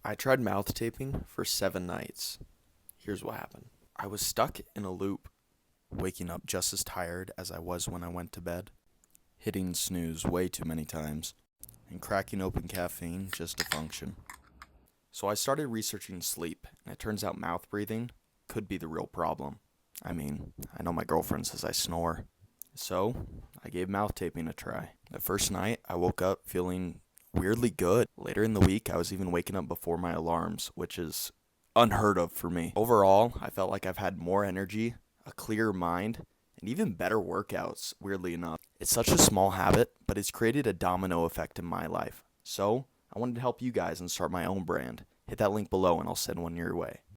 I tried mouth taping for 7 nights. Here's what happened. I was stuck in a loop, waking up just as tired as I was when I went to bed, hitting snooze way too many times, and cracking open caffeine just to function. So I started researching sleep, and it turns out mouth breathing could be the real problem. I know my girlfriend says I snore. So I gave mouth taping a try. The first night, I woke up feeling weirdly good. Later in the week, I was even waking up before my alarms, which is unheard of for me. Overall, I felt like I've had more energy, a clearer mind, and even better workouts, weirdly enough. It's such a small habit, but it's created a domino effect in my life. So, I wanted to help you guys and start my own brand. Hit that link below and I'll send one your way.